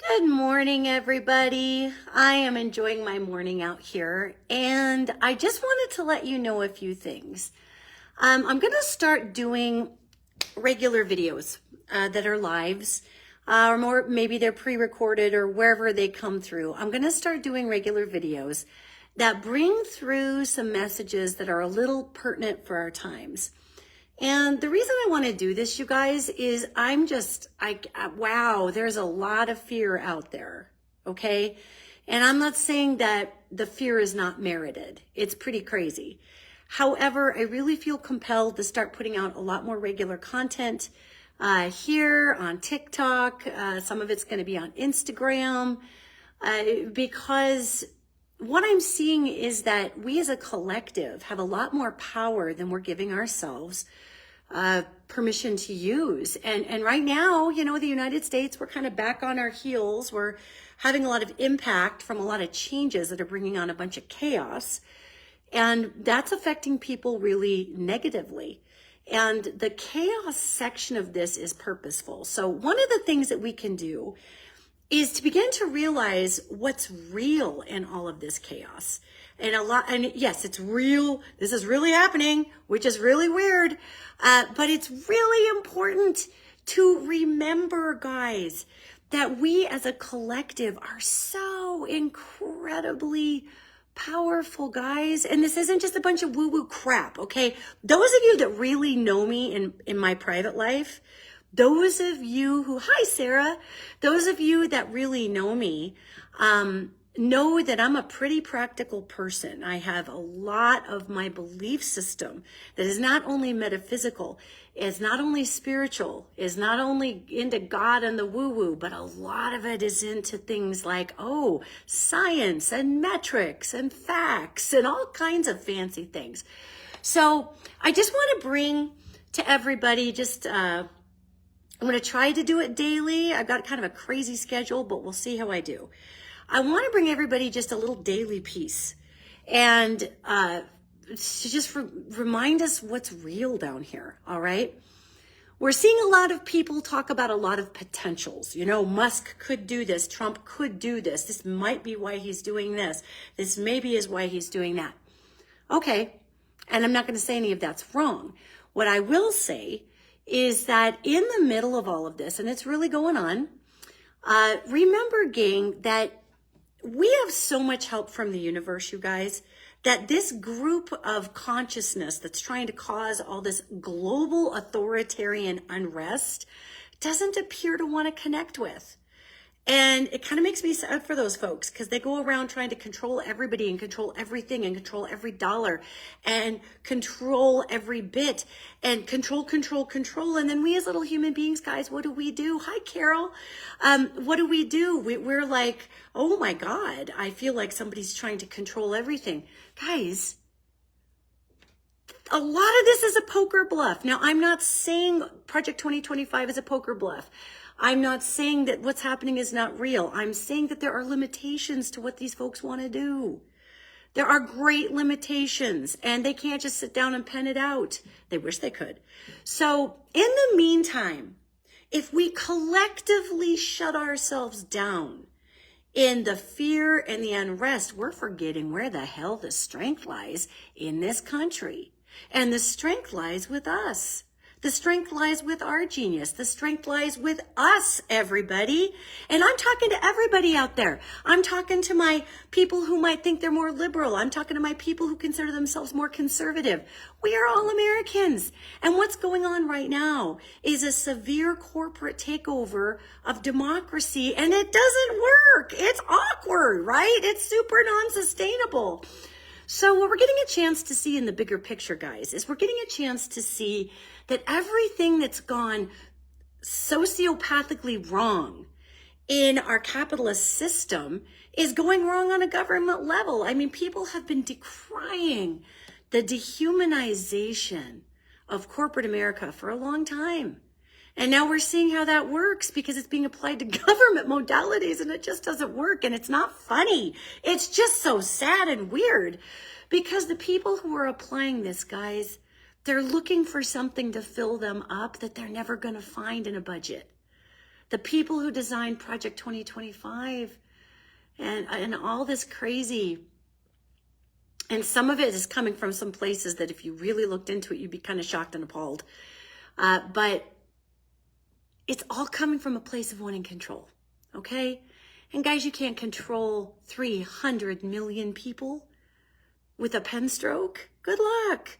Good morning, everybody. I am enjoying my morning out here, and I just wanted to let you know a few things. I'm going to start doing regular videos that are lives, or more, maybe they're pre-recorded or wherever they come through. I'm going to start doing regular videos that bring through some messages that are a little pertinent for our times. And the reason I want to do this, you guys, is wow, there's a lot of fear out there, okay? And I'm not saying that the fear is not merited. It's pretty crazy. However, I really feel compelled to start putting out a lot more regular content here on TikTok. Some of it's going to be on Instagram because what I'm seeing is that we as a collective have a lot more power than we're giving ourselves permission to use. And right now, you know, the United States, we're kind of back on our heels. We're having a lot of impact from a lot of changes that are bringing on a bunch of chaos. And that's affecting people really negatively. And the chaos section of this is purposeful. So one of the things that we can do is to begin to realize what's real in all of this chaos. And yes, it's real. This is really happening, which is really weird. But it's really important to remember, guys, that we as a collective are so incredibly powerful, guys. And this isn't just a bunch of woo-woo crap, okay? Those of you that really know me in my private life, those of you who, hi, Sarah, those of you that really know me, know that I'm a pretty practical person. I have a lot of my belief system that is not only metaphysical, is not only spiritual, is not only into God and the woo-woo, but a lot of it is into things like, science and metrics and facts and all kinds of fancy things. So I just want to bring to everybody I'm going to try to do it daily. I've got kind of a crazy schedule, but we'll see how I do. I want to bring everybody just a little daily piece and to just remind us what's real down here, all right? We're seeing a lot of people talk about a lot of potentials. You know, Musk could do this. Trump could do this. This might be why he's doing this. This maybe is why he's doing that. Okay, and I'm not going to say any of that's wrong. What I will say is that in the middle of all of this, and it's really going on, remember, gang, that we have so much help from the universe, you guys, that this group of consciousness that's trying to cause all this global authoritarian unrest doesn't appear to want to connect with. And it kind of makes me sad for those folks because they go around trying to control everybody and control everything and control every dollar and control every bit and control. And then we as little human beings, guys, what do? Hi, Carol. What do? We're like, oh my God, I feel like somebody's trying to control everything. Guys, a lot of this is a poker bluff. Now, I'm not saying Project 2025 is a poker bluff. I'm not saying that what's happening is not real. I'm saying that there are limitations to what these folks want to do. There are great limitations, and they can't just sit down and pen it out. They wish they could. So in the meantime, if we collectively shut ourselves down in the fear and the unrest, we're forgetting where the hell the strength lies in this country. And the strength lies with us. The strength lies with our genius. The strength lies with us, everybody. And I'm talking to everybody out there. I'm talking to my people who might think they're more liberal. I'm talking to my people who consider themselves more conservative. We are all Americans. And what's going on right now is a severe corporate takeover of democracy. And it doesn't work. It's awkward, right? It's super non-sustainable. So what we're getting a chance to see in the bigger picture, guys, is we're getting a chance to see that everything that's gone sociopathically wrong in our capitalist system is going wrong on a government level. I mean, people have been decrying the dehumanization of corporate America for a long time. And now we're seeing how that works because it's being applied to government modalities and it just doesn't work. And it's not funny. It's just so sad and weird because the people who are applying this, guys, they're looking for something to fill them up that they're never going to find in a budget. The people who designed Project 2025 and all this crazy. And some of it is coming from some places that if you really looked into it, you'd be kind of shocked and appalled. But it's all coming from a place of wanting control, okay? And guys, you can't control 300 million people with a pen stroke. Good luck.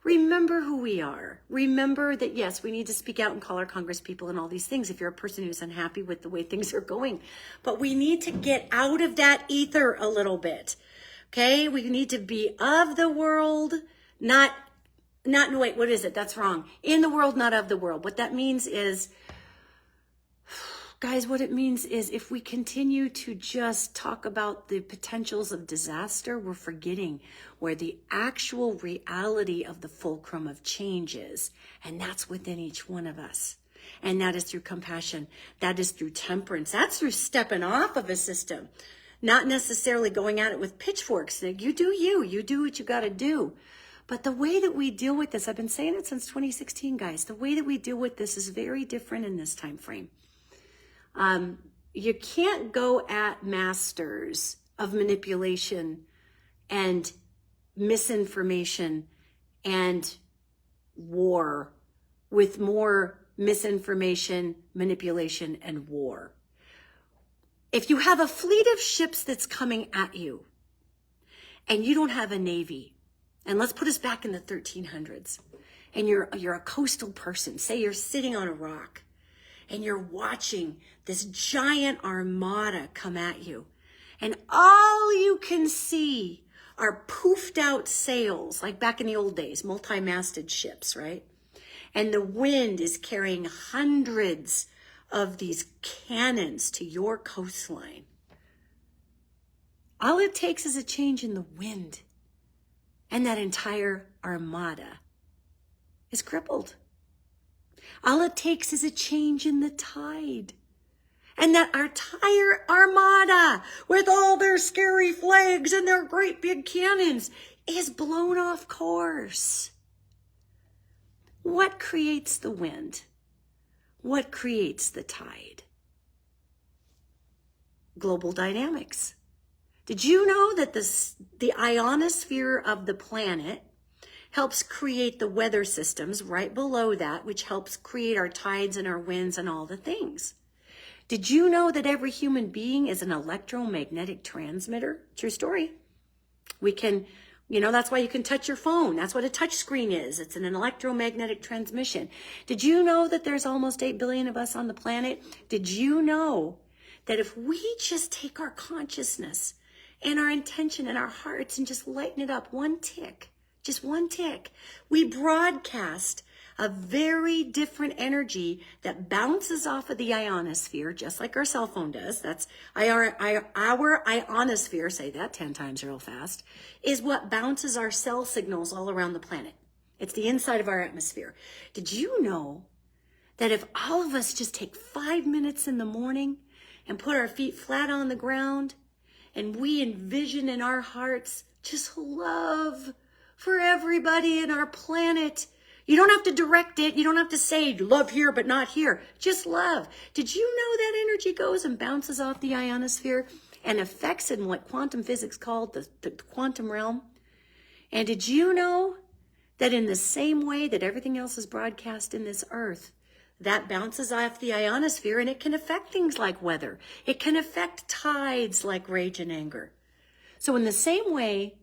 Remember who we are. Remember that, yes, we need to speak out and call our Congress people and all these things if you're a person who's unhappy with the way things are going. But we need to get out of that ether a little bit, okay? We need to be of the world, not, wait, what is it? That's wrong. In the world, not of the world. What that means is, guys, what it means is if we continue to just talk about the potentials of disaster, we're forgetting where the actual reality of the fulcrum of change is. And that's within each one of us. And that is through compassion. That is through temperance. That's through stepping off of a system. Not necessarily going at it with pitchforks. You do you. You do what you got to do. But the way that we deal with this, I've been saying it since 2016, guys. The way that we deal with this is very different in this time frame. You can't go at masters of manipulation and misinformation and war with more misinformation, manipulation, and war. If you have a fleet of ships that's coming at you and you don't have a navy, and let's put us back in the 1300s, and you're a coastal person, say you're sitting on a rock, and you're watching this giant armada come at you. And all you can see are poofed out sails, like back in the old days, multi-masted ships, right? And the wind is carrying hundreds of these cannons to your coastline. All it takes is a change in the wind, and that entire armada is crippled. All it takes is a change in the tide. And that entire armada, with all their scary flags and their great big cannons, is blown off course. What creates the wind? What creates the tide? Global dynamics. Did you know that the ionosphere of the planet helps create the weather systems right below that, which helps create our tides and our winds and all the things? Did you know that every human being is an electromagnetic transmitter? True story. We can, that's why you can touch your phone. That's what a touch screen is. It's an electromagnetic transmission. Did you know that there's almost 8 billion of us on the planet? Did you know that if we just take our consciousness and our intention and our hearts and just lighten it up one tick, just one tick, we broadcast a very different energy that bounces off of the ionosphere, just like our cell phone does. That's our ionosphere, say that 10 times real fast, is what bounces our cell signals all around the planet. It's the inside of our atmosphere. Did you know that if all of us just take 5 minutes in the morning and put our feet flat on the ground and we envision in our hearts just love for everybody in our planet? You don't have to direct it. You don't have to say love here, but not here. Just love. Did you know that energy goes and bounces off the ionosphere and affects in what quantum physics called the quantum realm? And did you know that in the same way that everything else is broadcast in this earth, that bounces off the ionosphere and it can affect things like weather. It can affect tides like rage and anger. So in the same way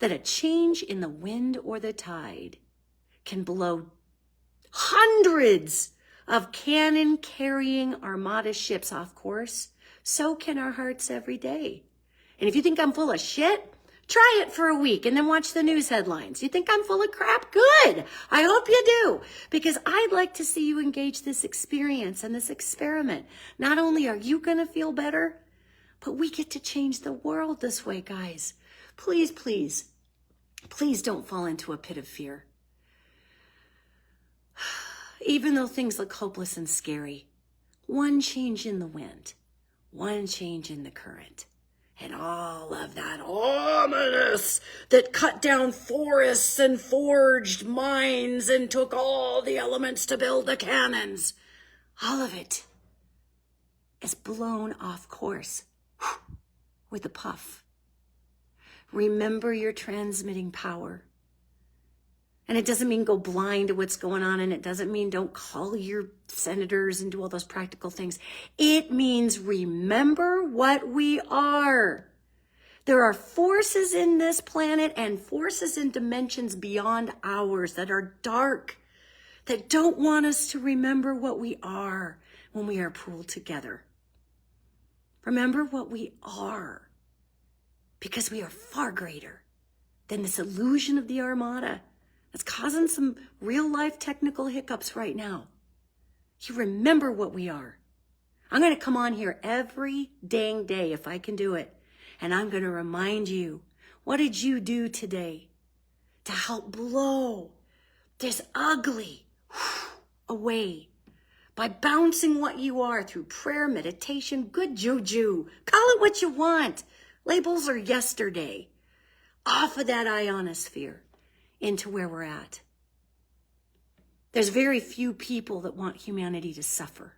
that a change in the wind or the tide can blow hundreds of cannon-carrying armada ships off course, so can our hearts every day. And if you think I'm full of shit, try it for a week and then watch the news headlines. You think I'm full of crap? Good. I hope you do, because I'd like to see you engage this experience and this experiment. Not only are you going to feel better, but we get to change the world this way, guys. Please, please, please don't fall into a pit of fear. Even though things look hopeless and scary, one change in the wind, one change in the current, and all of that ominous that cut down forests and forged mines and took all the elements to build the cannons, all of it is blown off course with a puff. Remember your transmitting power. And it doesn't mean go blind to what's going on, and it doesn't mean don't call your senators and do all those practical things. It means remember what we are. There are forces in this planet and forces in dimensions beyond ours that are dark, that don't want us to remember what we are when we are pooled together. Remember what we are, because we are far greater than this illusion of the armada. It's causing some real life technical hiccups right now. You remember what we are. I'm going to come on here every dang day if I can do it. And I'm going to remind you, what did you do today to help blow this ugly away by bouncing what you are through prayer, meditation, good juju. Call it what you want. Labels are yesterday. Off of that ionosphere into where we're at. There's very few people that want humanity to suffer.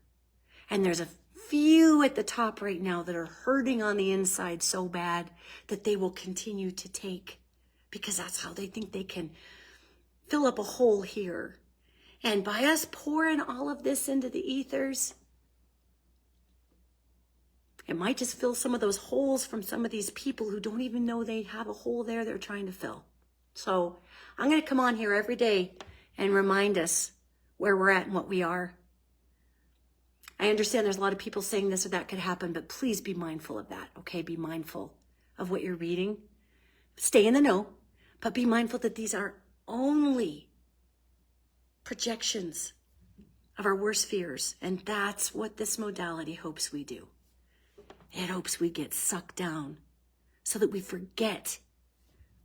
And there's a few at the top right now that are hurting on the inside so bad that they will continue to take, because that's how they think they can fill up a hole here. And by us pouring all of this into the ethers, it might just fill some of those holes from some of these people who don't even know they have a hole there they're trying to fill. So I'm going to come on here every day and remind us where we're at and what we are. I understand there's a lot of people saying this or that could happen, but please be mindful of that, okay? Be mindful of what you're reading. Stay in the know, but be mindful that these are only projections of our worst fears, and that's what this modality hopes we do. It hopes we get sucked down so that we forget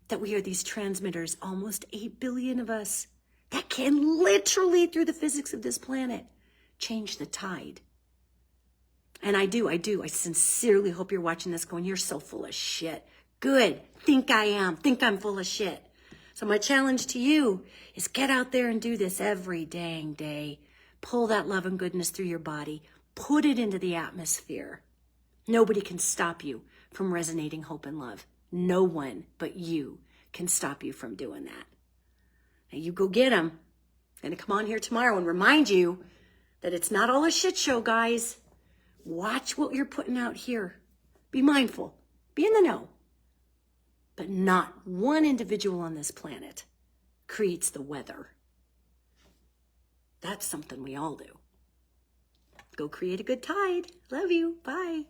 that we are these transmitters, almost 8 billion of us, that can literally, through the physics of this planet, change the tide. And I do. I sincerely hope you're watching this going, you're so full of shit. Good. Think I am. Think I'm full of shit. So my challenge to you is get out there and do this every dang day. Pull that love and goodness through your body. Put it into the atmosphere. Nobody can stop you from resonating hope and love. No one but you can stop you from doing that. Now you go get them. I'm going to come on here tomorrow and remind you that it's not all a shit show, guys. Watch what you're putting out here. Be mindful. Be in the know. But not one individual on this planet creates the weather. That's something we all do. Go create a good tide. Love you. Bye.